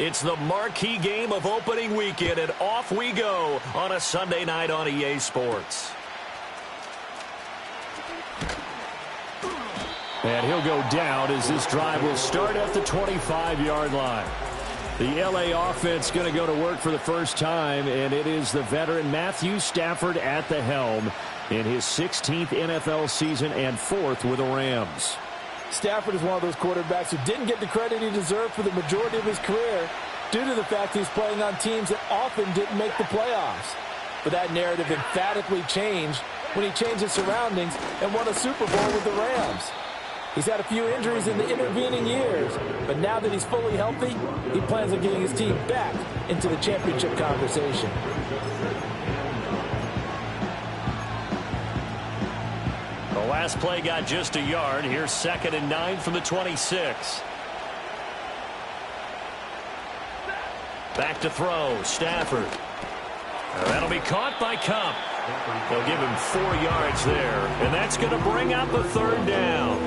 It's the marquee game of opening weekend, and off we go on a Sunday night on EA Sports. And he'll go down as this drive will start at the 25-yard line. The LA offense going to go to work for the first time, and it is the veteran Matthew Stafford at the helm in his 16th NFL season and 4th with the Rams. Stafford is one of those quarterbacks who didn't get the credit he deserved for the majority of his career due to the fact he's playing on teams that often didn't make the playoffs. But that narrative emphatically changed when he changed his surroundings and won a Super Bowl with the Rams. He's had a few injuries in the intervening years, but now that he's fully healthy, he plans on getting his team back into the championship conversation. The last play got just a yard. Here's 2nd and 9 from the 26. Back to throw. Stafford. That'll be caught by Cup. They'll give him 4 yards there, and that's going to bring up a 3rd down.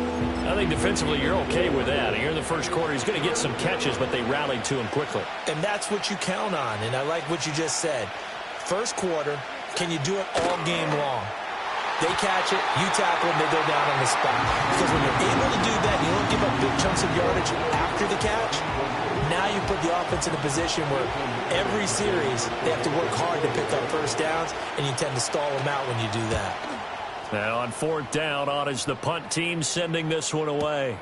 I think defensively you're okay with that. Here in the first quarter, he's going to get some catches, but they rallied to him quickly. And that's what you count on, and I like what you just said. First quarter, can you do it all game long? They catch it, you tackle them, they go down on the spot. Because when you're able to do that, you don't give up big chunks of yardage after the catch. Now you put the offense in a position where every series they have to work hard to pick up first downs, and you tend to stall them out when you do that. Now on 4th down, on is the punt team sending this one away.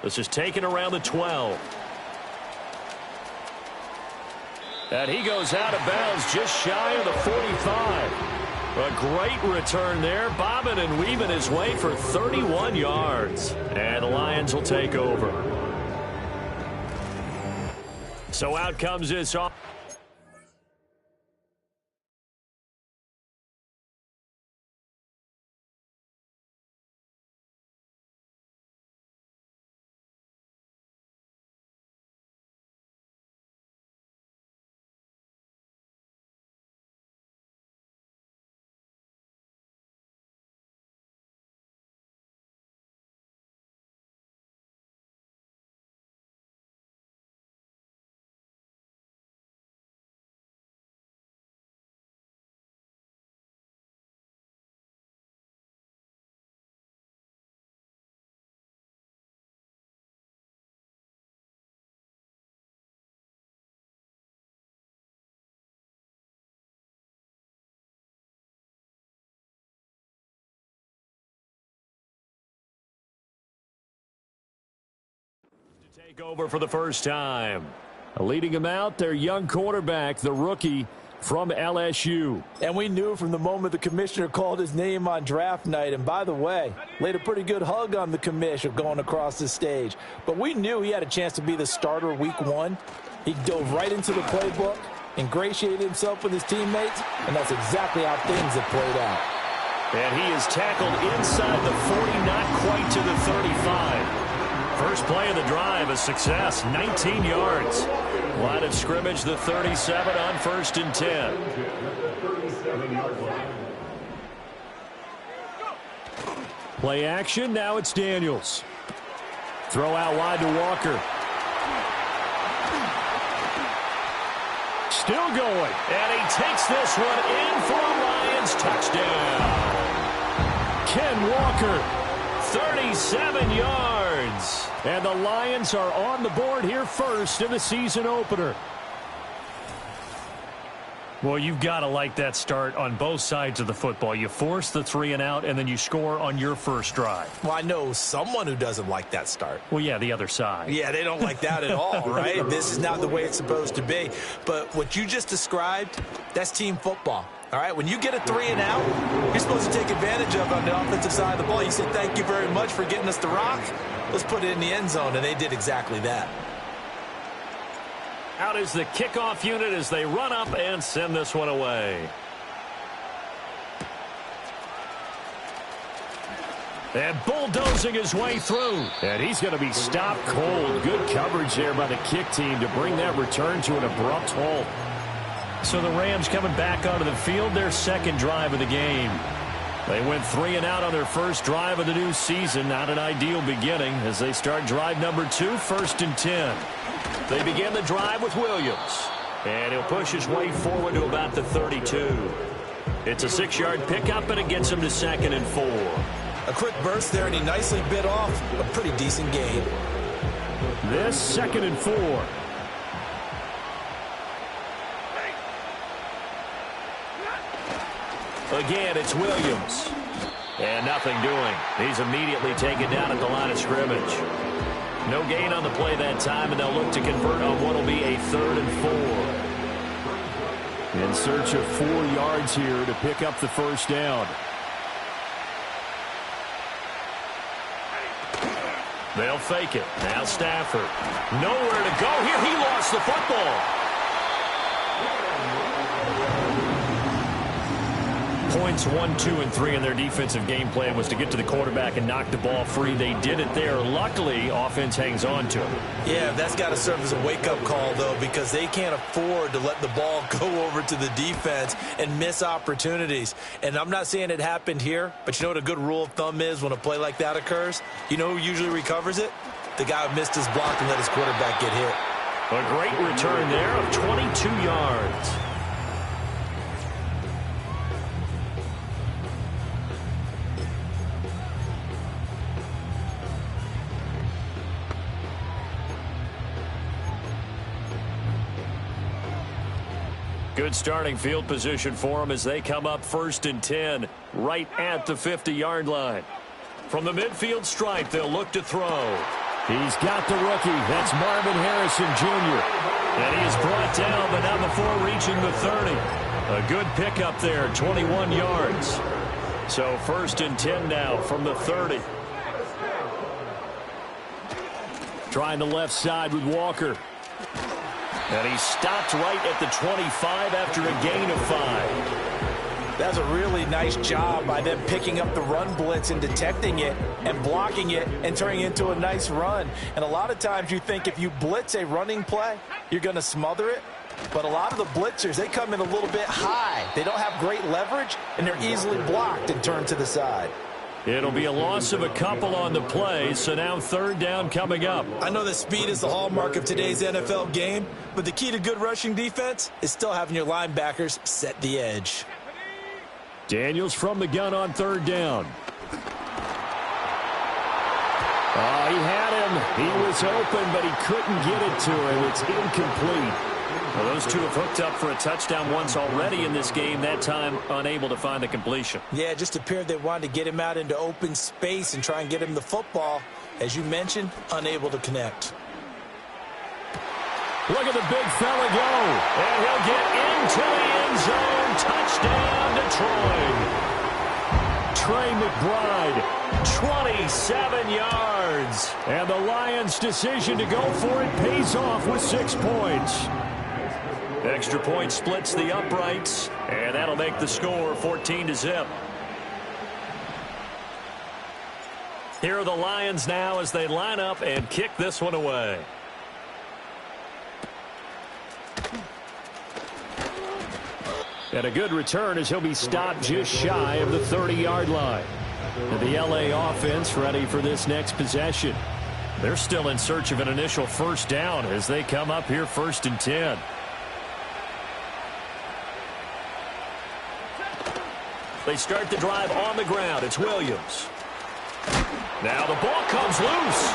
This is taken around the 12. And he goes out of bounds just shy of the 45. A great return there, bobbing and weaving his way for 31 yards. And the Lions will take over. So out comes this off. Take over for the first time. Leading him out, their young quarterback, the rookie from LSU. And we knew from the moment the commissioner called his name on draft night, and by the way, laid a pretty good hug on the commissioner going across the stage. But we knew he had a chance to be the starter week 1. He dove right into the playbook, ingratiated himself with his teammates, and that's exactly how things have played out. And he is tackled inside the 40, not quite to the 35. First play of the drive, a success, 19 yards. Line of scrimmage, the 37 on 1st and 10. Play action, now it's Daniels. Throw out wide to Walker. Still going. And he takes this one in for a Lions touchdown. Ken Walker. 37 yards. And the Lions are on the board here first in the season opener. Well, you've got to like that start on both sides of the football. You force the 3 and out, and then you score on your first drive. Well, I know someone who doesn't like that start. Well, yeah, the other side. Yeah, they don't like that at all, right? This is not the way it's supposed to be. But what you just described, that's team football. All right, when you get a 3 and out, you're supposed to take advantage of it on the offensive side of the ball. You say, thank you very much for getting us the rock. Let's put it in the end zone, and they did exactly that. Out is the kickoff unit as they run up and send this one away. And bulldozing his way through. And he's going to be stopped cold. Good coverage there by the kick team to bring that return to an abrupt halt. So the Rams coming back onto the field, their second drive of the game. They went 3 and out on their first drive of the new season. Not an ideal beginning as they start drive number 2, 1st and 10. They begin the drive with Williams. And he'll push his way forward to about the 32. It's a 6-yard pickup, and it gets him to 2nd and 4. A quick burst there, and he nicely bit off a pretty decent gain. This 2nd and 4. Again, it's Williams. And nothing doing. He's immediately taken down at the line of scrimmage. No gain on the play that time, and they'll look to convert on what will be a 3rd and 4. In search of 4 yards here to pick up the first down. They'll fake it. Now Stafford. Nowhere to go here. He lost the football. Points 1, 2, and 3 in their defensive game plan was to get to the quarterback and knock the ball free. They did it there. Luckily, offense hangs on to it. Yeah, that's got to serve as a wake-up call, though, because they can't afford to let the ball go over to the defense and miss opportunities. And I'm not saying it happened here, but you know what a good rule of thumb is when a play like that occurs? You know who usually recovers it? The guy who missed his block and let his quarterback get hit. A great return there of 22 yards. Good starting field position for them as they come up 1st and 10, right at the 50-yard line. From the midfield stripe, they'll look to throw. He's got the rookie. That's Marvin Harrison Jr. And he is brought down, but not before reaching the 30. A good pickup there, 21 yards. So 1st and 10 now from the 30. Trying the left side with Walker. And he stopped right at the 25 after a gain of 5. That's a really nice job by them picking up the run blitz and detecting it and blocking it and turning it into a nice run. And a lot of times you think if you blitz a running play, you're going to smother it. But a lot of the blitzers, they come in a little bit high. They don't have great leverage, and they're easily blocked and turned to the side. It'll be a loss of a couple on the play, so now 3rd down coming up. I know that speed is the hallmark of today's NFL game, but the key to good rushing defense is still having your linebackers set the edge. Daniels from the gun on 3rd down. Oh, he had him. He was open, but he couldn't get it to him. It's incomplete. Well, those two have hooked up for a touchdown once already in this game, that time unable to find the completion. Yeah, it just appeared they wanted to get him out into open space and try and get him the football. As you mentioned, unable to connect. Look at the big fella go. And he'll get into the end zone. Touchdown, Detroit. Trey McBride, 27 yards. And the Lions' decision to go for it pays off with 6 points. Extra point splits the uprights, and that'll make the score 14-0. Here are the Lions now as they line up and kick this one away. And a good return as he'll be stopped just shy of the 30-yard line. And the LA offense ready for this next possession. They're still in search of an initial 1st down as they come up here 1st and 10. They start the drive on the ground. It's Williams. Now the ball comes loose.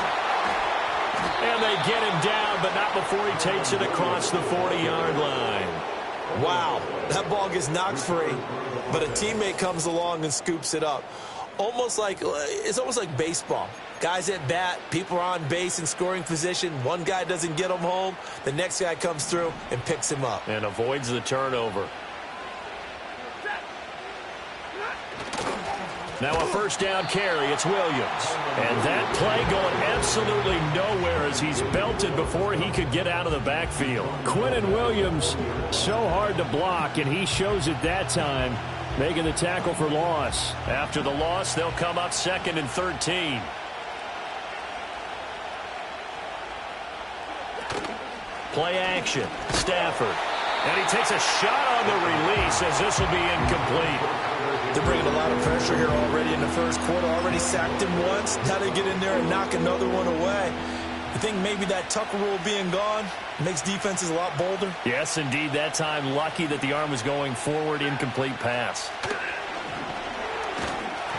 And they get him down, but not before he takes it across the 40-yard line. Wow, that ball gets knocked free, but a teammate comes along and scoops it up. It's almost like baseball. Guys at bat, people are on base in scoring position. One guy doesn't get him home. The next guy comes through and picks him up. And avoids the turnover. Now a 1st down carry. It's Williams. And that play going absolutely nowhere as he's belted before he could get out of the backfield. Quinnen Williams, so hard to block, and he shows it that time, making the tackle for loss. After the loss, they'll come up 2nd and 13. Play action. Stafford. And he takes a shot on the release as this will be incomplete. They're bringing a lot of pressure here already in the first quarter. Already sacked him once. Now they get in there and knock another one away. You think maybe that Tucker rule being gone makes defenses a lot bolder? Yes, indeed. That time, lucky that the arm was going forward. Incomplete pass.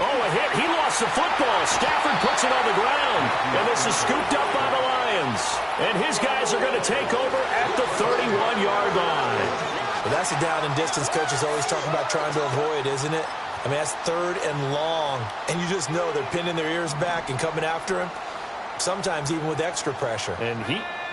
Oh, a hit. He lost the football. Stafford puts it on the ground. And this is scooped up by the Lions. And his guys are going to take over at the 31-yard line. Well, that's a down and distance coaches always talking about trying to avoid, isn't it? I mean, that's 3rd and long. And you just know they're pinning their ears back and coming after him. Sometimes even with extra pressure. And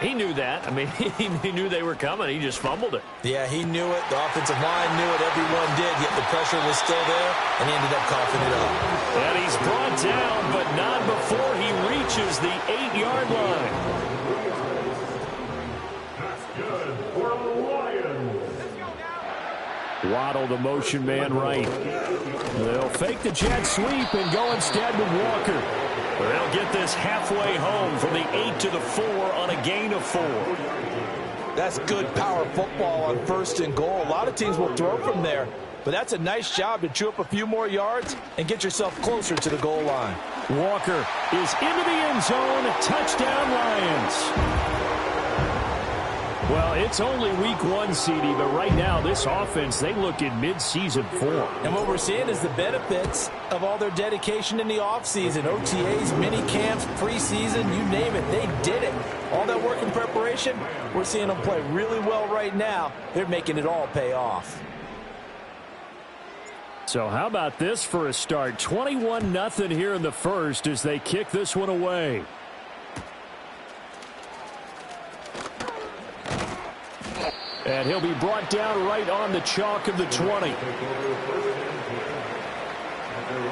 he knew that. I mean, he knew they were coming. He just fumbled it. Yeah, he knew it. The offensive line knew it. Everyone did. Yet the pressure was still there, and he ended up coughing it up. And he's brought down, but not before he reaches the 8-yard line. That's good for the Lions. Waddle, the motion man right. They'll fake the jet sweep and go instead with Walker. They'll get this halfway home from the 8 to the 4 on a gain of 4. That's good power football on 1st and goal. A lot of teams will throw from there, but that's a nice job to chew up a few more yards and get yourself closer to the goal line. Walker is into the end zone. Touchdown, Lions. Well, it's only week 1, CD, but right now this offense, they look in mid-season form. And what we're seeing is the benefits of all their dedication in the offseason. OTAs, mini camps, preseason, you name it, they did it. All that work in preparation, we're seeing them play really well right now. They're making it all pay off. So how about this for a start? 21-0 here in the first as they kick this one away. And he'll be brought down right on the chalk of the 20.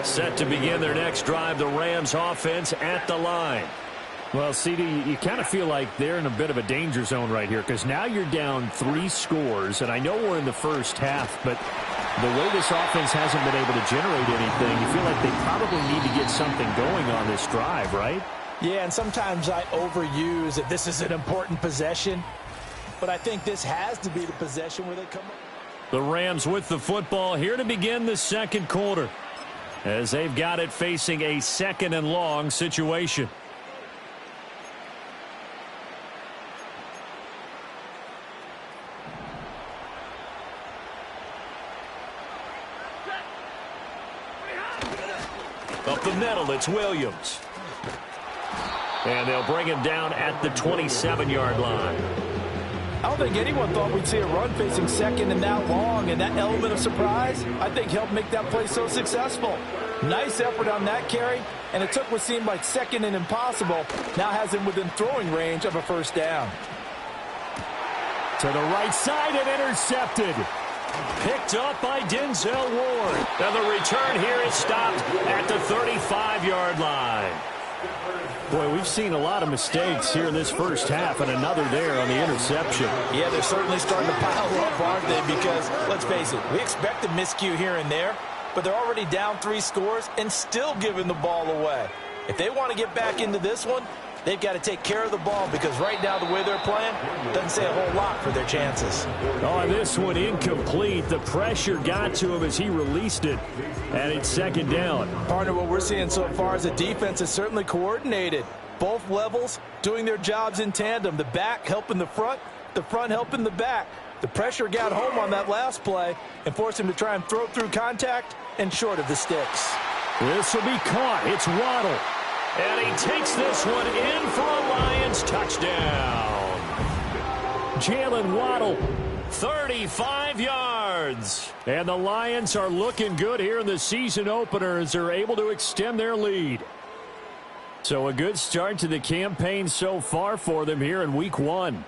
Set to begin their next drive, the Rams offense at the line. Well, CD, you kind of feel like they're in a bit of a danger zone right here because now you're down 3 scores, and I know we're in the first half, but the way this offense hasn't been able to generate anything, you feel like they probably need to get something going on this drive, right? Yeah, and sometimes I overuse that this is an important possession. But I think this has to be the possession where they come up. The Rams with the football here to begin the second quarter as they've got it facing a 2nd and long situation. Up the middle, it's Williams. And they'll bring him down at the 27-yard line. I don't think anyone thought we'd see a run facing 2nd and that long, and that element of surprise, I think, helped make that play so successful. Nice effort on that carry, and it took what seemed like 2nd and impossible, now has him within throwing range of a 1st down. To the right side and intercepted. Picked up by Denzel Ward. And the return here is stopped at the 35-yard line. Boy, we've seen a lot of mistakes here in this first half, and another there on the interception. Yeah, they're certainly starting to pile up, aren't they? Because, let's face it, we expect a miscue here and there, but they're already down 3 scores and still giving the ball away. If they want to get back into this one, they've got to take care of the ball because right now the way they're playing doesn't say a whole lot for their chances. On this one, incomplete. The pressure got to him as he released it, and it's 2nd down. Partner, what we're seeing so far is the defense is certainly coordinated. Both levels doing their jobs in tandem. The back helping the front helping the back. The pressure got home on that last play and forced him to try and throw through contact and short of the sticks. This will be caught. It's Waddle. And he takes this one in for a Lions touchdown. Jalen Waddle. 35 yards. And the Lions are looking good here in the season opener as they're able to extend their lead. So a good start to the campaign so far for them here in week 1.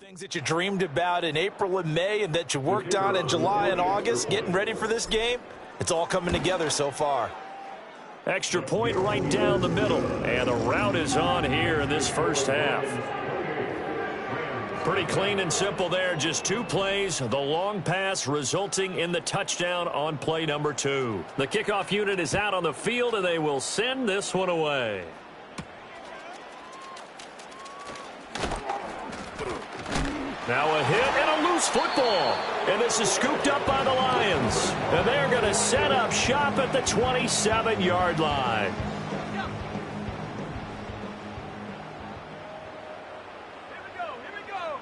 Things that you dreamed about in April and May and that you worked on in July and August, getting ready for this game, it's all coming together so far. Extra point right down the middle. And the route is on here in this first half. Pretty clean and simple there. Just 2 plays. The long pass resulting in the touchdown on play number 2. The kickoff unit is out on the field, and they will send this one away. Now a hit and a loose football. And this is scooped up by the Lions. And they're going to set up shop at the 27-yard line. Here we go.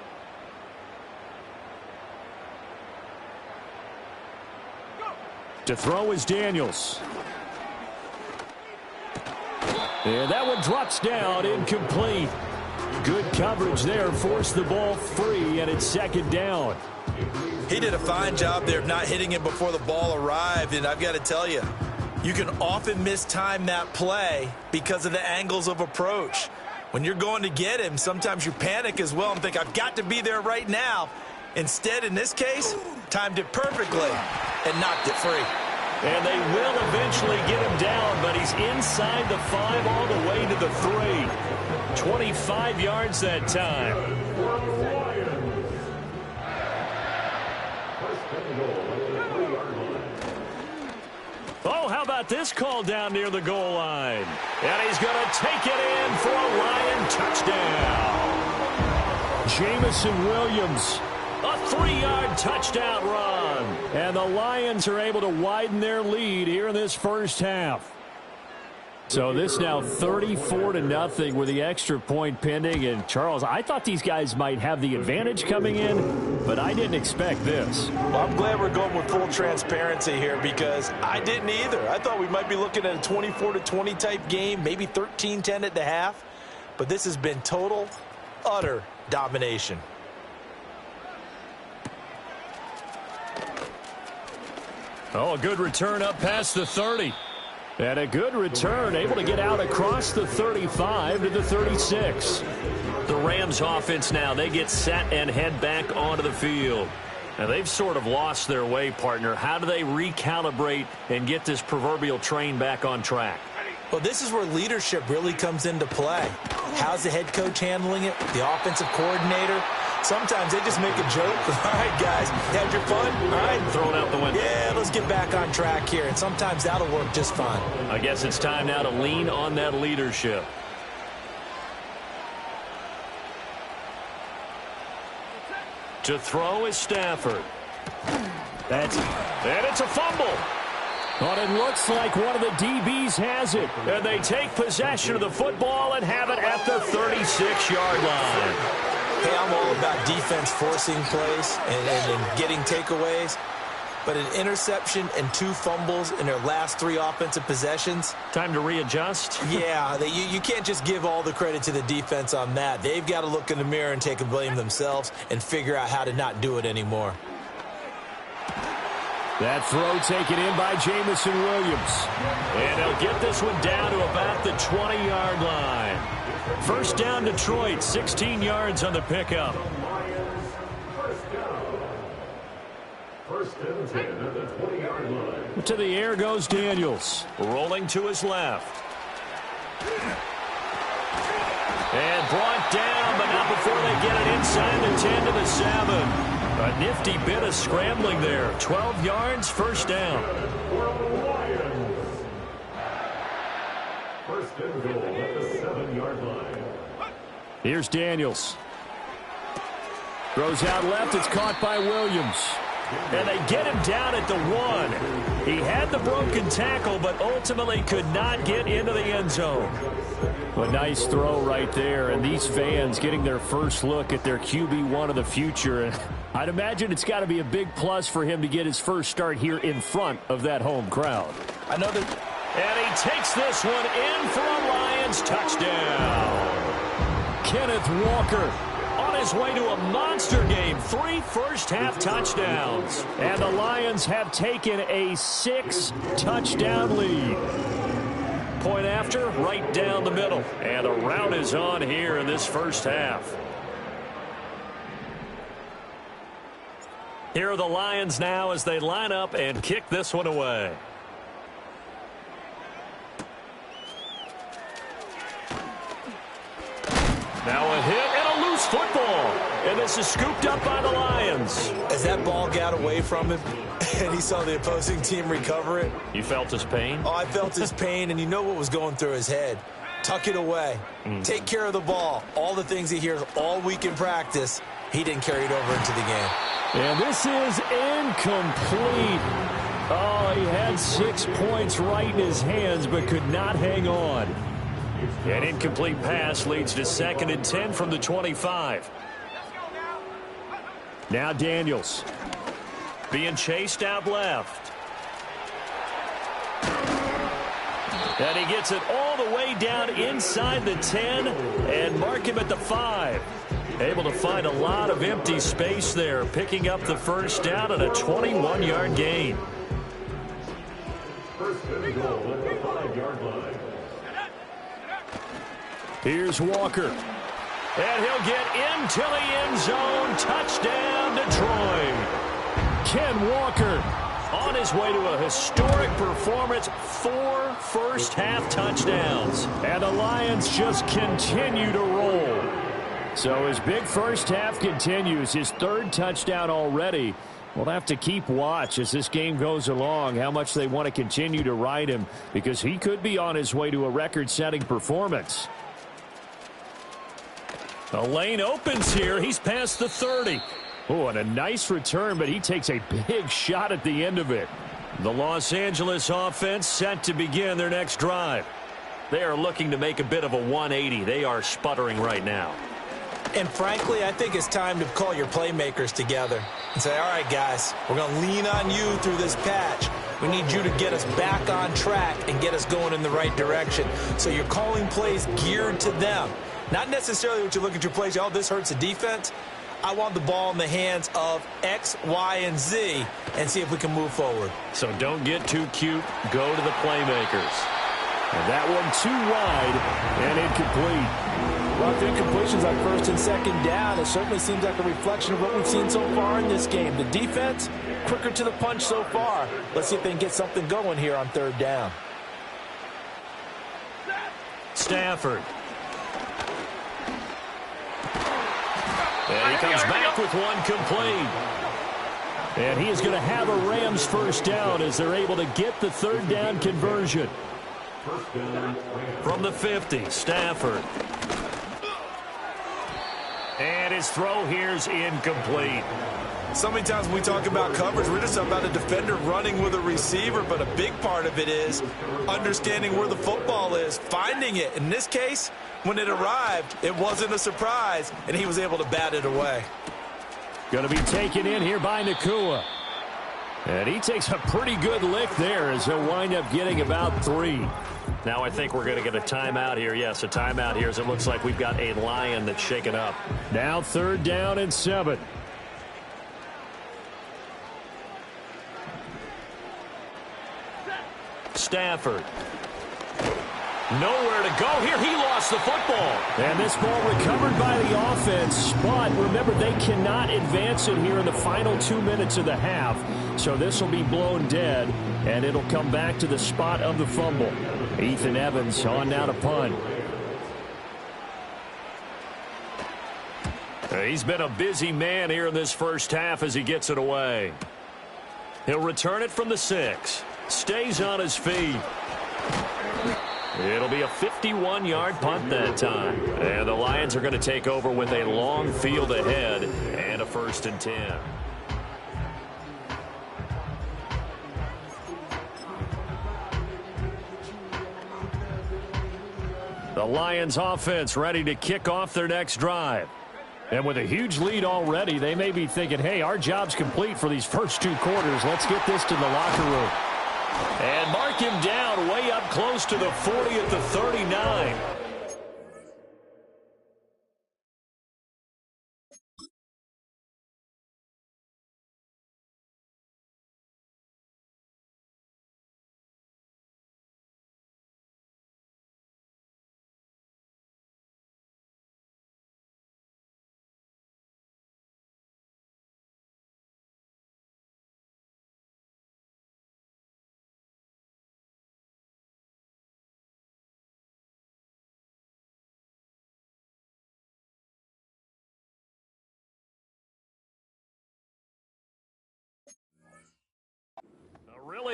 To throw is Daniels. And that one drops down, incomplete. Good coverage there, forced the ball free, and it's second down. He did a fine job there of not hitting him before the ball arrived, and I've got to tell you, you can often mistime that play because of the angles of approach. When you're going to get him, sometimes you panic as well and think, I've got to be there right now. Instead, in this case, timed it perfectly and knocked it free. And they will eventually get him down, but he's inside the 5 all the way to the 3. 25 yards that time. Oh, how about this call down near the goal line? And he's going to take it in for a Lion touchdown. Jamison Williams. A 3-yard touchdown run. And the Lions are able to widen their lead here in this first half. So this now 34-0 with the extra point pending. And, Charles, I thought these guys might have the advantage coming in, but I didn't expect this. Well, I'm glad we're going with full transparency here because I didn't either. I thought we might be looking at a 24-20 type game, maybe 13-10 at the half. But this has been total, utter domination. Oh, a good return up past the 30. And a good return, able to get out across the 35 to the 36. The Rams offense now, they get set and head back onto the field. Now, they've sort of lost their way, partner. How do they recalibrate and get this proverbial train back on track? Well, this is where leadership really comes into play. How's the head coach handling it? The offensive coordinator? Sometimes they just make a joke. All right, guys, had your fun? All right. Throw it out the window. Yeah, let's get back on track here. And sometimes that'll work just fine. I guess it's time now to lean on that leadership. To throw is Stafford. And it's a fumble. But it looks like one of the DBs has it. And they take possession of the football and have it at the 36-yard line. Hey, I'm all about defense forcing plays and getting takeaways. But an interception and 2 fumbles in their last 3 offensive possessions. Time to readjust? Yeah, you can't just give all the credit to the defense on that. They've got to look in the mirror and take a blame themselves and figure out how to not do it anymore. That throw taken in by Jamison Williams. And they'll get this one down to about the 20-yard line. First down, Detroit, 16 yards on the pickup. First and 10 at the 20-yard line. To the air goes Daniels. Rolling to his left. And brought down, but not before they get it inside the 10 to the 7. A nifty bit of scrambling there. 12 yards, first down. First and goal at the 7-yard line. Here's Daniels. Throws out left. It's caught by Williams. And they get him down at the 1. He had the broken tackle, but ultimately could not get into the end zone. A nice throw right there, and these fans getting their first look at their QB1 of the future. I'd imagine it's got to be a big plus for him to get his first start here in front of that home crowd. I know that. And he takes this one in for a Lions touchdown. Kenneth Walker on his way to a monster game. 3 first-half touchdowns. And the Lions have taken a 6-touchdown lead. Point after, right down the middle. And the route is on here in this first half. Here are the Lions now as they line up and kick this one away. Now a hit and a loose football. And this is scooped up by the Lions. As that ball got away from him and he saw the opposing team recover it. You felt his pain? Oh, I felt his pain, and you know what was going through his head. Tuck it away. Take care of the ball. All the things he hears all week in practice, he didn't carry it over into the game. And this is incomplete. Oh, he had 6 points right in his hands but could not hang on. An incomplete pass leads to 2nd and 10 from the 25. Now Daniels. Being chased out left. And he gets it all the way down inside the 10 and mark him at the 5. Able to find a lot of empty space there, picking up the first down and a 21-yard gain. First and goal at the 5-yard line. Here's Walker. And he'll get into the end zone. Touchdown, Detroit. Ken Walker on his way to a historic performance, 4 first-half touchdowns. And the Lions just continue to roll. So his big first half continues. His 3rd touchdown already. We'll have to keep watch as this game goes along, how much they want to continue to ride him, because he could be on his way to a record-setting performance. The lane opens here. He's past the 30. Oh, and a nice return, but he takes a big shot at the end of it. The Los Angeles offense set to begin their next drive. They are looking to make a bit of a 180. They are sputtering right now. And frankly, I think it's time to call your playmakers together and say, all right, guys, we're going to lean on you through this patch. We need you to get us back on track and get us going in the right direction. So you're calling plays geared to them. Not necessarily what you look at your plays, oh, this hurts the defense. I want the ball in the hands of X, Y, and Z and see if we can move forward. So don't get too cute. Go to the playmakers. And that one too wide and incomplete. Well, the incompletions on 1st and 2nd down, it certainly seems like a reflection of what we've seen so far in this game. The defense, quicker to the punch so far. Let's see if they can get something going here on 3rd down. Stafford. And he comes back with one complete. And he is going to have a Rams first down as they're able to get the 3rd down conversion. From the 50, Stafford. And his throw here's incomplete. So many times when we talk about coverage, we're just about a defender running with a receiver, but a big part of it is understanding where the football is, finding it. In this case, when it arrived, it wasn't a surprise, and he was able to bat it away. Going to be taken in here by Nakua. And he takes a pretty good lick there as he'll wind up getting about 3. Now I think we're going to get a timeout here. Yes, a timeout here as it looks like we've got a Lion that's shaken up. Now 3rd down and 7. Stafford. Nowhere to go here. He lost the football. And this ball recovered by the offense. But remember, they cannot advance it here in the final 2 minutes of the half. So this will be blown dead, and it'll come back to the spot of the fumble. Ethan Evans on now to punt. He's been a busy man here in this first half as he gets it away. He'll return it from the 6. Stays on his feet. It'll be a 51-yard punt that time. And the Lions are going to take over with a long field ahead and a 1st and 10. The Lions offense ready to kick off their next drive. And with a huge lead already, they may be thinking, hey, our job's complete for these first 2 quarters. Let's get this to the locker room. And mark him down way up close to the 40 at the 39.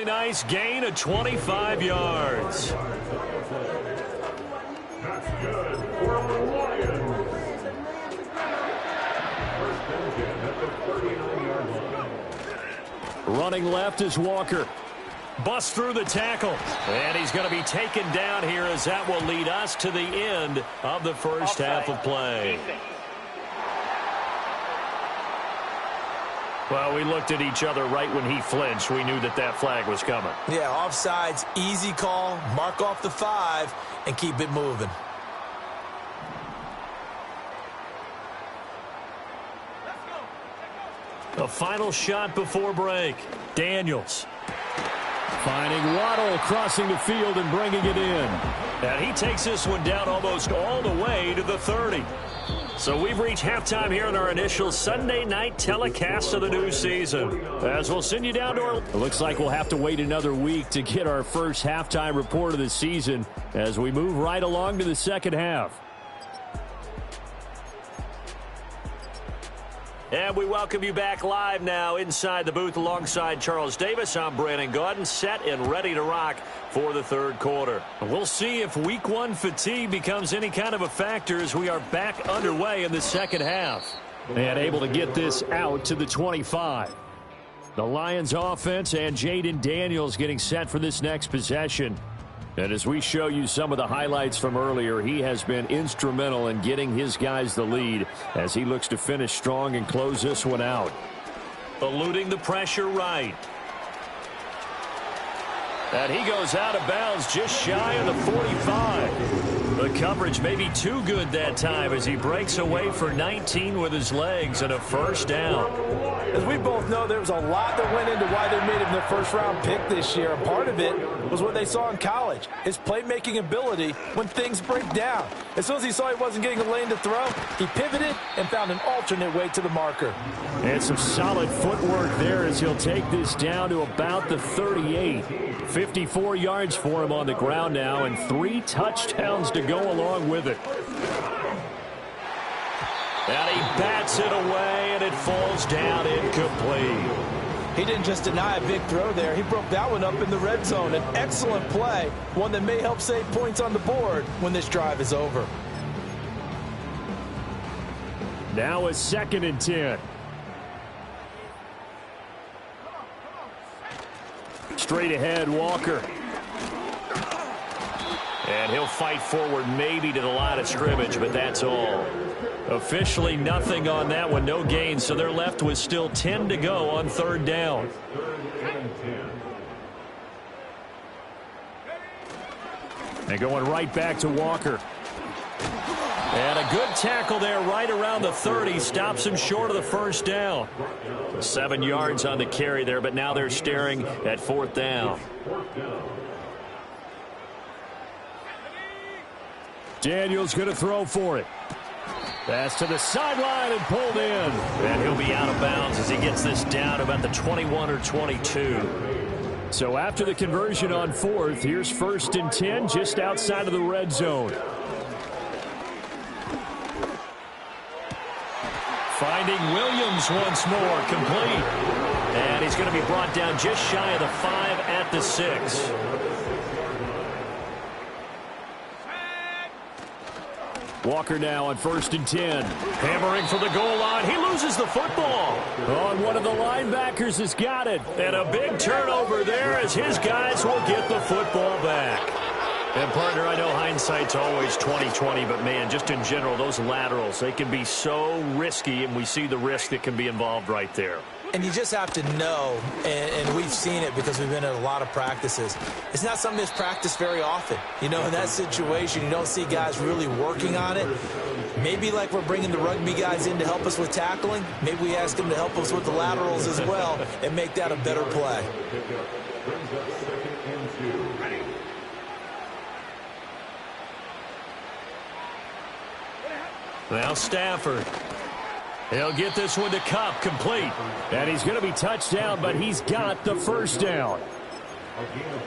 really nice gain of 25 yards. That's good for the Lions. First and 10 at the 39-yard line. Running left is Walker. Bust through the tackle. And he's going to be taken down here as that will lead us to the end of the first half of play. Well, we looked at each other right when he flinched. We knew that that flag was coming. Yeah, offsides, easy call. Mark off the 5 and keep it moving. A final shot before break. Daniels. Finding Waddle crossing the field and bringing it in. And he takes this one down almost all the way to the 30. So we've reached halftime here in our initial Sunday night telecast of the new season. As we'll send you down to our... It looks like we'll have to wait another week to get our first halftime report of the season as we move right along to the second half. And we welcome you back live now inside the booth alongside Charles Davis. I'm Brandon Gaudin, set and ready to rock for the third quarter. We'll see if week one fatigue becomes any kind of a factor as we are back underway in the second half. And able to get this out to the 25. The Lions offense and Jaden Daniels getting set for this next possession. And as we show you some of the highlights from earlier, he has been instrumental in getting his guys the lead as he looks to finish strong and close this one out. Eluding the pressure right. And he goes out of bounds just shy of the 45. The coverage may be too good that time as he breaks away for 19 with his legs and a first down. As we both know, there was a lot that went into why they made him their first-round pick this year. And part of it was what they saw in college, his playmaking ability when things break down. As soon as he saw he wasn't getting a lane to throw, he pivoted and found an alternate way to the marker. And some solid footwork there as he'll take this down to about the 38. 54 yards for him on the ground now and 3 touchdowns to go along with it. And he bats it away, and it falls down incomplete. He didn't just deny a big throw there. He broke that one up in the red zone. An excellent play, one that may help save points on the board when this drive is over. Now a 2nd and 10. Straight ahead, Walker. And he'll fight forward maybe to the line of scrimmage, but that's all. Officially nothing on that one, no gain, so they're left with still 10 to go on third down. And going right back to Walker. And a good tackle there right around the 30, stops him short of the first down. 7 yards on the carry there, but now they're staring at fourth down. Daniels going to throw for it. Pass to the sideline and pulled in. And he'll be out of bounds as he gets this down to about the 21 or 22. So after the conversion on fourth, here's 1st and 10 just outside of the red zone. Finding Williams once more, complete. And he's going to be brought down just shy of the 5 at the 6. Walker now on 1st and 10. Hammering for the goal line. He loses the football. On one of the linebackers has got it. And a big turnover there as his guys will get the football back. And, partner, I know hindsight's always 20/20, but, man, just in general, those laterals, they can be so risky, and we see the risk that can be involved right there. And you just have to know, and we've seen it because we've been at a lot of practices. It's not something that's practiced very often. You know, in that situation, you don't see guys really working on it. Maybe like we're bringing the rugby guys in to help us with tackling. Maybe we ask them to help us with the laterals as well and make that a better play. Now Stafford. He'll get this one to Cup, complete. And he's going to be touched down, but he's got the first down.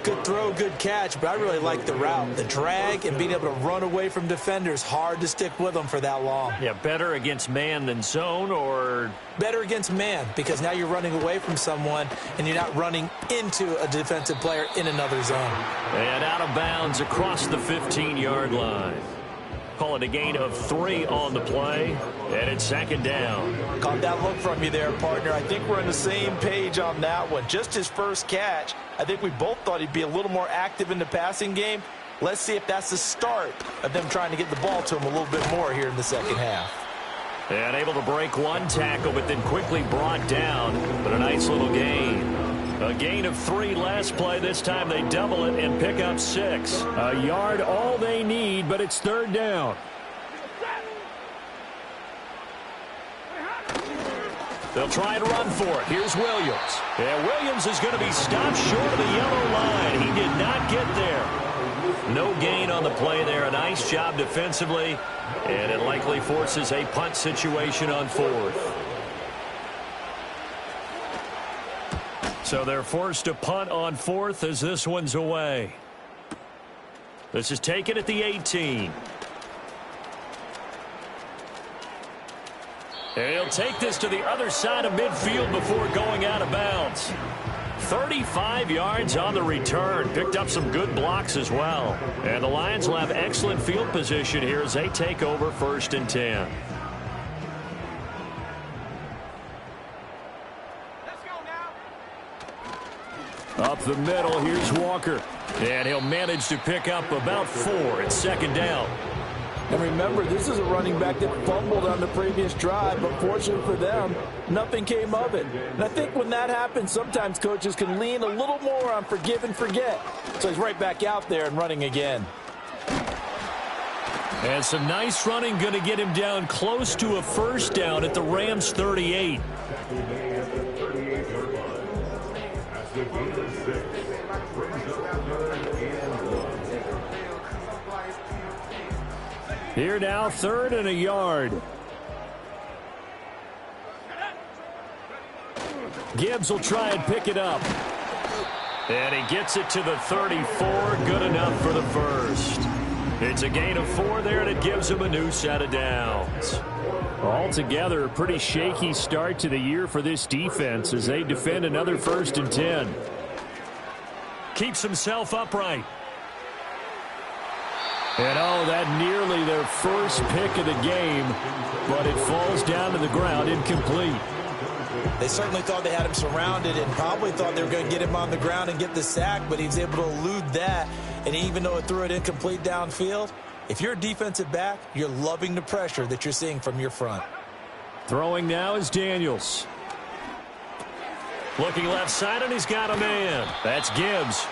Good throw, good catch, but I really like the route. The drag and being able to run away from defenders, hard to stick with them for that long. Yeah, better against man than zone, or? Better against man, because now you're running away from someone and you're not running into a defensive player in another zone. And out of bounds across the 15-yard line. Call it a gain of 3 on the play, and it's second down. Caught that look from you there, partner. I think we're on the same page on that one. Just his first catch, I think we both thought he'd be a little more active in the passing game. Let's see if that's the start of them trying to get the ball to him a little bit more here in the second half. And able to break one tackle, but then quickly brought down. But a nice little gain. A gain of 3 last play. This time they double it and pick up 6. A yard all they need, but it's third down. They'll try and run for it. Here's Williams. And Williams is going to be stopped short of the yellow line. He did not get there. No gain on the play there. A nice job defensively. And it likely forces a punt situation on 4th. So they're forced to punt on 4th as this one's away. This is taken at the 18. And he'll take this to the other side of midfield before going out of bounds. 35 yards on the return. Picked up some good blocks as well. And the Lions will have excellent field position here as they take over 1st and 10. Up the middle, here's Walker. And he'll manage to pick up about 4. It's second down. And remember, this is a running back that fumbled on the previous drive, but fortunately for them, nothing came of it. And I think when that happens, sometimes coaches can lean a little more on forgive and forget. So he's right back out there and running again. And some nice running, going to get him down close to a first down at the Rams 38. Here now, 3rd and a yard. Gibbs will try and pick it up. And he gets it to the 34. Good enough for the first. It's a gain of 4 there, and it gives him a new set of downs. Altogether, a pretty shaky start to the year for this defense as they defend another 1st and 10. Keeps himself upright. And that nearly their first pick of the game, but it falls down to the ground, incomplete. They certainly thought they had him surrounded and probably thought they were going to get him on the ground and get the sack, but he was able to elude that. And even though it threw it incomplete downfield, if you're a defensive back, you're loving the pressure that you're seeing from your front. Throwing now is Daniels. Looking left side, and he's got a man. That's Gibbs.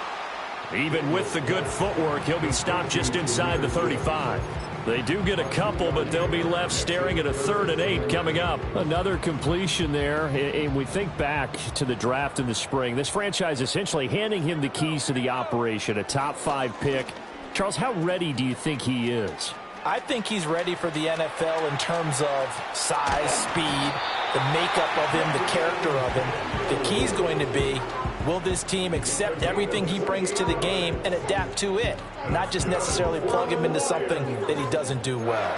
Even with the good footwork, he'll be stopped just inside the 35. They do get a couple, but they'll be left staring at a 3rd and 8 coming up. Another completion there, and we think back to the draft in the spring. This franchise essentially handing him the keys to the operation, a top 5 pick. Charles, how ready do you think he is? I think he's ready for the NFL in terms of size, speed, the makeup of him, the character of him. The key's going to be, will this team accept everything he brings to the game and adapt to it, not just necessarily plug him into something that he doesn't do well.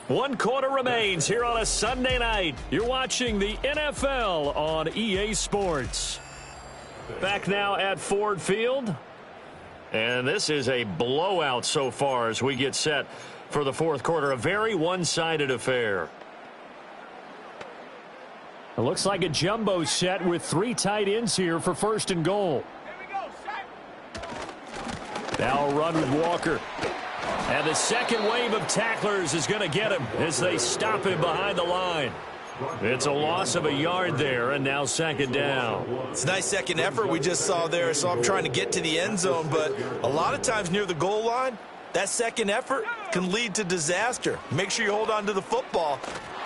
One quarter remains here on a Sunday night. You're watching the NFL on EA Sports. Back now at Ford Field. And this is a blowout so far as we get set for the 4th quarter. A very one-sided affair. It looks like a jumbo set with 3 tight ends here for 1st and goal. Now a run with Walker. And the second wave of tacklers is going to get him as they stop him behind the line. It's a loss of a yard there, and now second down. It's a nice second effort we just saw there. So I'm trying to get to the end zone, but a lot of times near the goal line, That second effort can lead to disaster. Make sure you hold on to the football.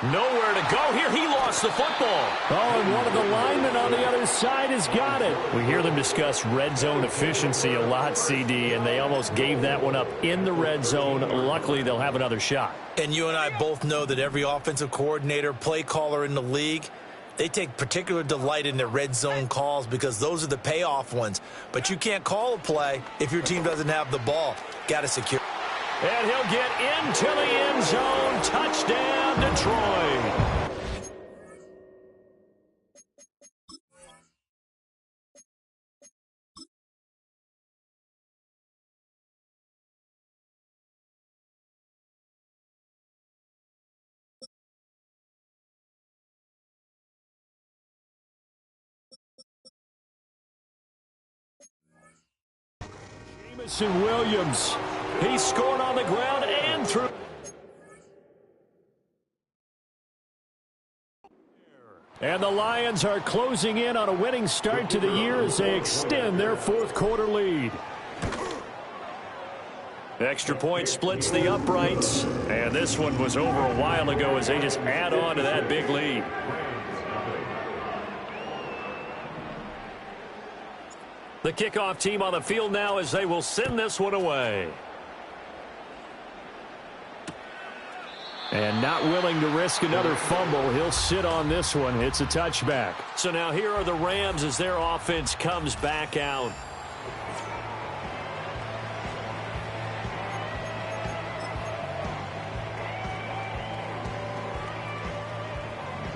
Nowhere to go here. He lost the football. Oh, and one of the linemen on the other side has got it. We hear them discuss red zone efficiency a lot, CD, and they almost gave that one up in the red zone. Luckily, they'll have another shot. And you and I both know that every offensive coordinator, play caller in the league, they take particular delight in their red zone calls because those are the payoff ones. But you can't call a play if your team doesn't have the ball. Got to secure. And he'll get into the end zone. Touchdown, Detroit. Jamison Williams. He scored on the ground and through. And the Lions are closing in on a winning start to the year as they extend their fourth quarter lead. Extra point splits the uprights. And this one was over a while ago as they just add on to that big lead. The kickoff team on the field now as they will send this one away. And not willing to risk another fumble, he'll sit on this one. It's a touchback. So now here are the Rams as their offense comes back out.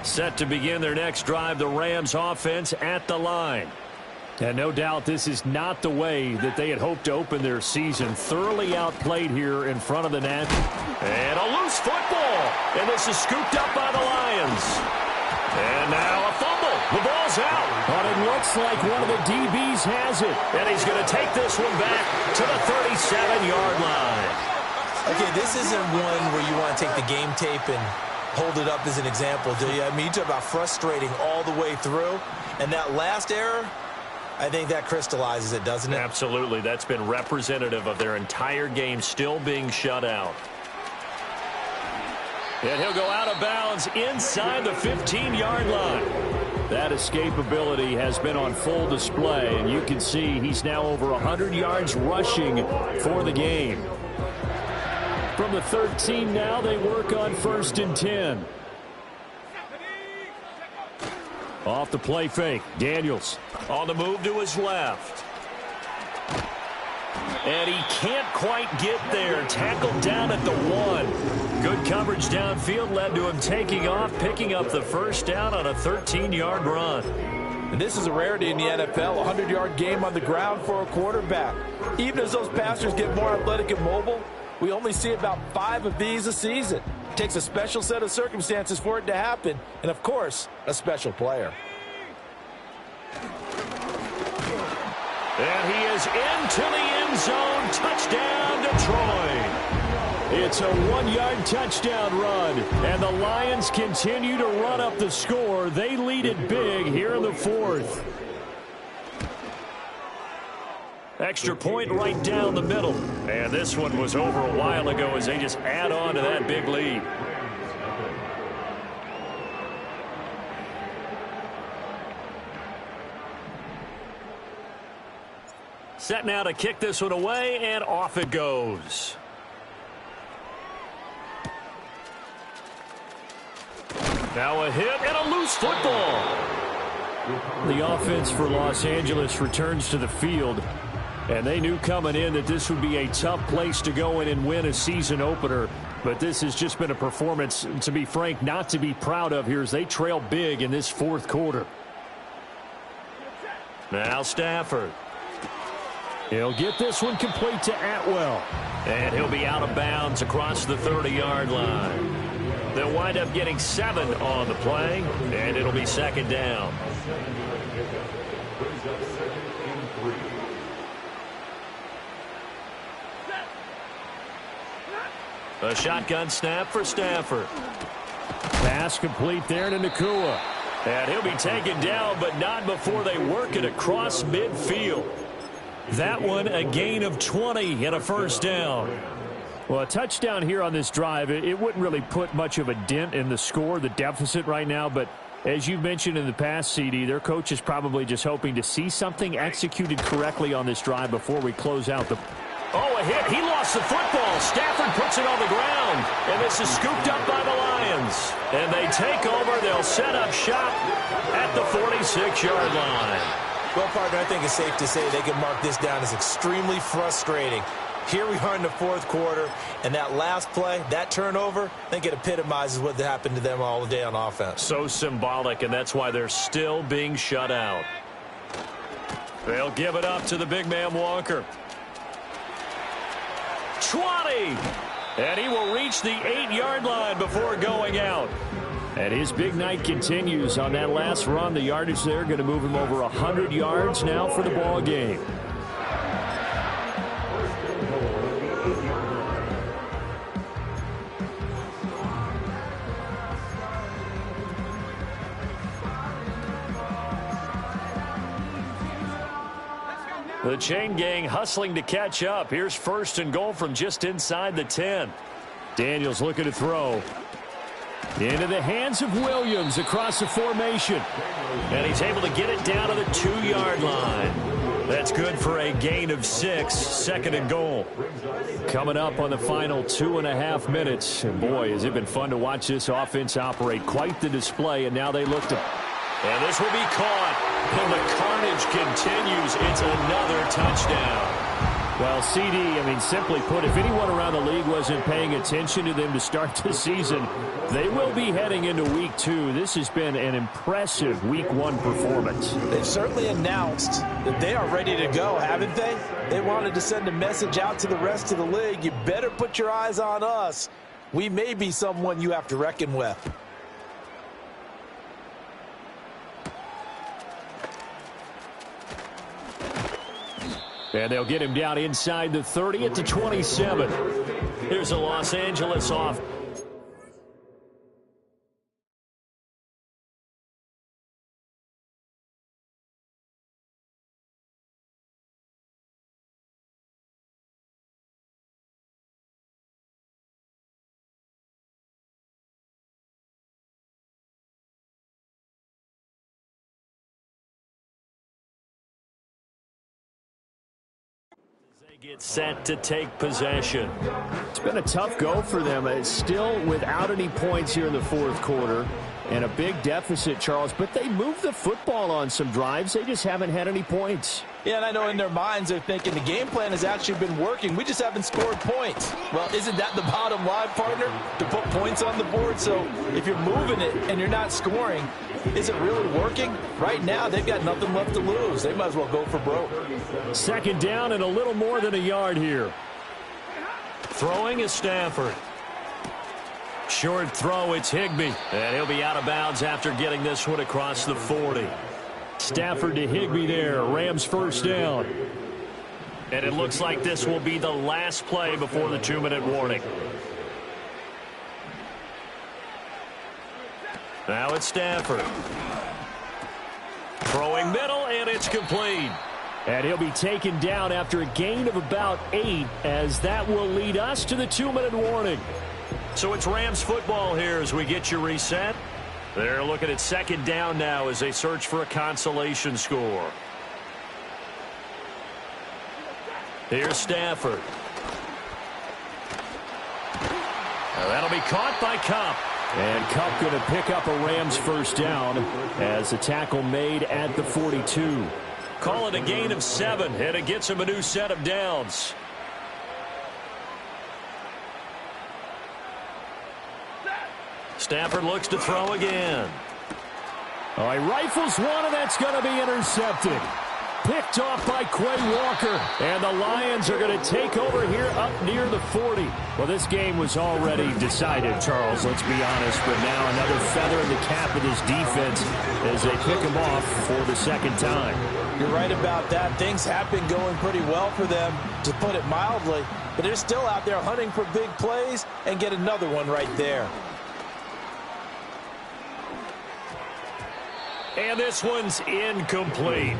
Set to begin their next drive, the Rams offense at the line. And no doubt this is not the way that they had hoped to open their season. Thoroughly outplayed here in front of the net. And a loose football. And this is scooped up by the Lions. And now a fumble. The ball's out. But it looks like one of the DBs has it. And he's going to take this one back to the 37-yard line. Okay, this isn't one where you want to take the game tape and hold it up as an example, do you? I mean, you talk about frustrating all the way through. And that last error, I think that crystallizes it, doesn't it? Absolutely. That's been representative of their entire game still being shut out. And he'll go out of bounds inside the 15-yard line. That escapability has been on full display, and you can see he's now over 100 yards rushing for the game. From the 13 now, they work on 1st and 10. Off the play fake, Daniels. On the move to his left. And he can't quite get there. Tackled down at the 1. Good coverage downfield led to him taking off, picking up the first down on a 13-yard run. And this is a rarity in the NFL, a 100-yard game on the ground for a quarterback. Even as those passers get more athletic and mobile, we only see about 5 of these a season. It takes a special set of circumstances for it to happen, and of course, a special player. And he is into the end zone. Touchdown, Detroit. It's a 1-yard touchdown run, and the Lions continue to run up the score. They lead it big here in the 4th. Extra point right down the middle. And this one was over a while ago as they just add on to that big lead. Set now to kick this one away, and off it goes. Now a hit and a loose football. The offense for Los Angeles returns to the field. And they knew coming in that this would be a tough place to go in and win a season opener. But this has just been a performance, to be frank, not to be proud of here as they trail big in this 4th quarter. Now Stafford. He'll get this one complete to Atwell. And he'll be out of bounds across the 30-yard line. They'll wind up getting 7 on the play, and it'll be 2nd down. A shotgun snap for Stafford. Pass complete there to Nakua. And he'll be taken down, but not before they work it across midfield. That one a gain of 20 and a first down. Well, a touchdown here on this drive, it wouldn't really put much of a dent in the score, the deficit right now, but as you mentioned in the past, CD, their coach is probably just hoping to see something executed correctly on this drive before we close out the... Oh, a hit. He lost the football. Stafford puts it on the ground, and this is scooped up by the Lions. And they take over. They'll set up shop at the 46-yard line. Well, partner, I think it's safe to say they can mark this down as extremely frustrating. Here we are in the fourth quarter, and that last play, that turnover, I think it epitomizes what happened to them all day on offense. So symbolic, and that's why they're still being shut out. They'll give it up to the big man Walker. 20! And he will reach the 8-yard line before going out. And his big night continues on that last run. The yardage there going to move him over 100 yards now for the ball game. The chain gang hustling to catch up. Here's first and goal from just inside the 10. Daniels looking to throw. Into the hands of Williams across the formation. And he's able to get it down to the 2-yard line. That's good for a gain of 6, second and goal. Coming up on the final 2.5 minutes. And boy, has it been fun to watch this offense operate. Quite the display, and now they look to... And this will be caught. And the carnage continues. It's another touchdown. Well, CD, I mean, simply put, if anyone around the league wasn't paying attention to them to start the season, they will be heading into Week 2. This has been an impressive Week 1 performance. They've certainly announced that they are ready to go, haven't they? They wanted to send a message out to the rest of the league. You better put your eyes on us. We may be someone you have to reckon with. And they'll get him down inside the 30 at the 27. Here's a Los Angeles off. Get set to take possession. It's been a tough go for them. It's still without any points here in the fourth quarter and a big deficit, Charles, but they moved the football on some drives. They just haven't had any points. Yeah, and I know in their minds they're thinking the game plan has actually been working. We just haven't scored points. Well, isn't that the bottom line, partner? To put points on the board. So if you're moving it and you're not scoring, is it really working? Right now, they've got nothing left to lose. They might as well go for broke. Second down and a little more than a yard here. Throwing is Stafford. Short throw, it's Higbee. And he'll be out of bounds after getting this one across the 40. Stafford to Higbee there. Rams first down. And it looks like this will be the last play before the 2-minute warning. Now it's Stafford. Throwing middle, and it's complete. And he'll be taken down after a gain of about 8, as that will lead us to the 2-minute warning. So it's Rams football here as we get you reset. They're looking at second down now as they search for a consolation score. Here's Stafford. Now that'll be caught by Kupp. And Kupp going to pick up a Rams first down as the tackle made at the 42. Call it a gain of 7, and it gets him a new set of downs. Stafford looks to throw again. Oh, he rifles one, and that's going to be intercepted. Picked off by Quay Walker. And the Lions are going to take over here up near the 40. Well, this game was already decided, Charles, let's be honest. But now another feather in the cap of this defense as they pick him off for the second time. You're right about that. Things have been going pretty well for them, to put it mildly. But they're still out there hunting for big plays and get another one right there. And this one's incomplete.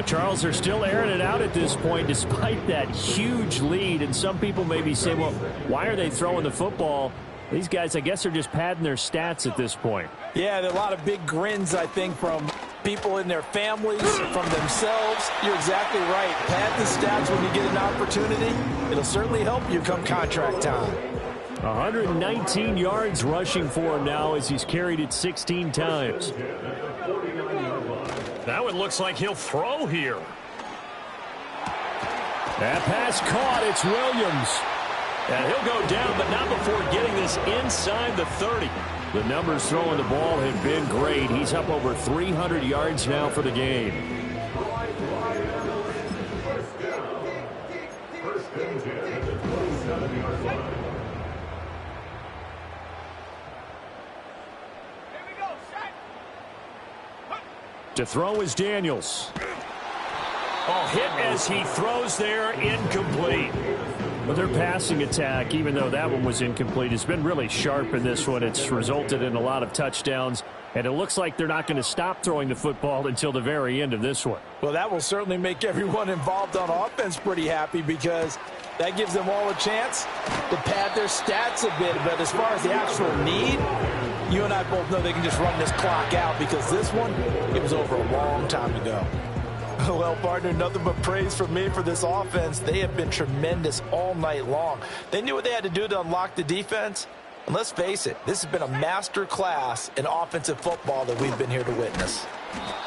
Charles, they're still airing it out at this point despite that huge lead. And some people maybe say, well, why are they throwing the football? These guys, I guess, are just padding their stats at this point. Yeah, there are a lot of big grins, I think, from people in their families, from themselves. You're exactly right. Pad the stats when you get an opportunity. It'll certainly help you come contract time. 119 yards rushing for him now as he's carried it 16 times. That one looks like he'll throw here. That pass caught. It's Williams. And he'll go down, but not before getting this inside the 30. The numbers throwing the ball have been great. He's up over 300 yards now for the game. First and 10 at the 27-yard line. To throw is Daniels. Oh, hit as he throws there, incomplete. But their passing attack, even though that one was incomplete, has been really sharp in this one. It's resulted in a lot of touchdowns, and it looks like they're not going to stop throwing the football until the very end of this one. Well, that will certainly make everyone involved on offense pretty happy because that gives them all a chance to pad their stats a bit. But as far as the actual need, you and I both know they can just run this clock out because this one, it was over a long time ago. Well, partner, nothing but praise from me for this offense. They have been tremendous all night long. They knew what they had to do to unlock the defense. And let's face it, this has been a master class in offensive football that we've been here to witness.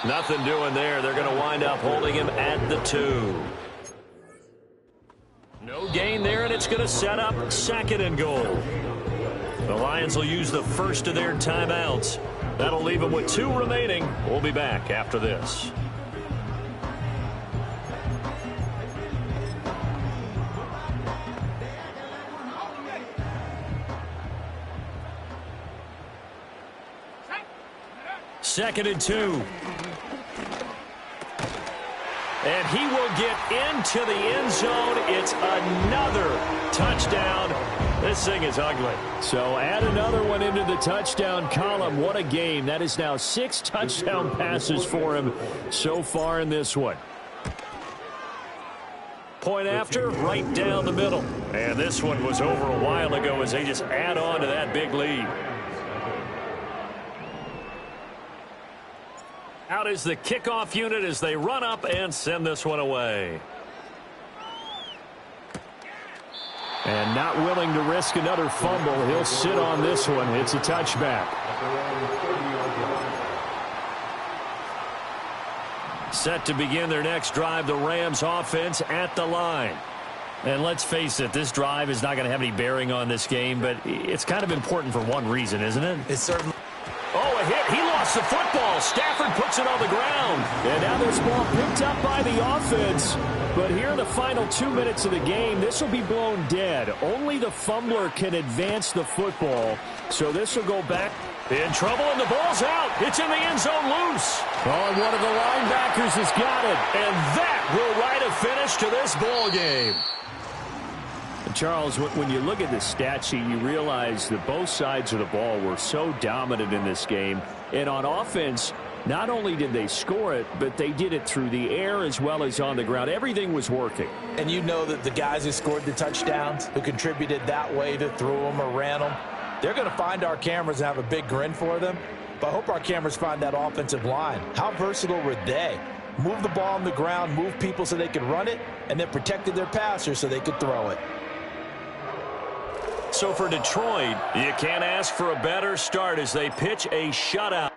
Nothing doing there. They're going to wind up holding him at the 2. No gain there, and it's going to set up 2nd and goal. The Lions will use the first of their timeouts. That'll leave them with 2 remaining. We'll be back after this. Second and 2. And he will get into the end zone. It's another touchdown. This thing is ugly. So add another one into the touchdown column. What a game. That is now 6 touchdown passes for him so far in this one. Point after, right down the middle. And this one was over a while ago as they just add on to that big lead. Out is the kickoff unit as they run up and send this one away. And not willing to risk another fumble. He'll sit on this one. It's a touchback. Set to begin their next drive, the Rams offense at the line. And let's face it, this drive is not going to have any bearing on this game, but it's kind of important for one reason, isn't it? It's certainly. Oh, a hit. He lost the football. Stafford puts it on the ground. And now this ball picked up by the offense. But here in the final 2 minutes of the game, this will be blown dead. Only the fumbler can advance the football. So this will go back. In trouble, and the ball's out. It's in the end zone loose. Oh, and one of the linebackers has got it. And that will write a finish to this ball game. Charles, when you look at the stat sheet, you realize that both sides of the ball were so dominant in this game. And on offense, not only did they score it, but they did it through the air as well as on the ground. Everything was working. And you know that the guys who scored the touchdowns, who contributed that way to throw them or ran them, they're going to find our cameras and have a big grin for them. But I hope our cameras find that offensive line. How versatile were they? Move the ball on the ground, move people so they could run it, and then protected their passers so they could throw it. So for Detroit, you can't ask for a better start as they pitch a shutout.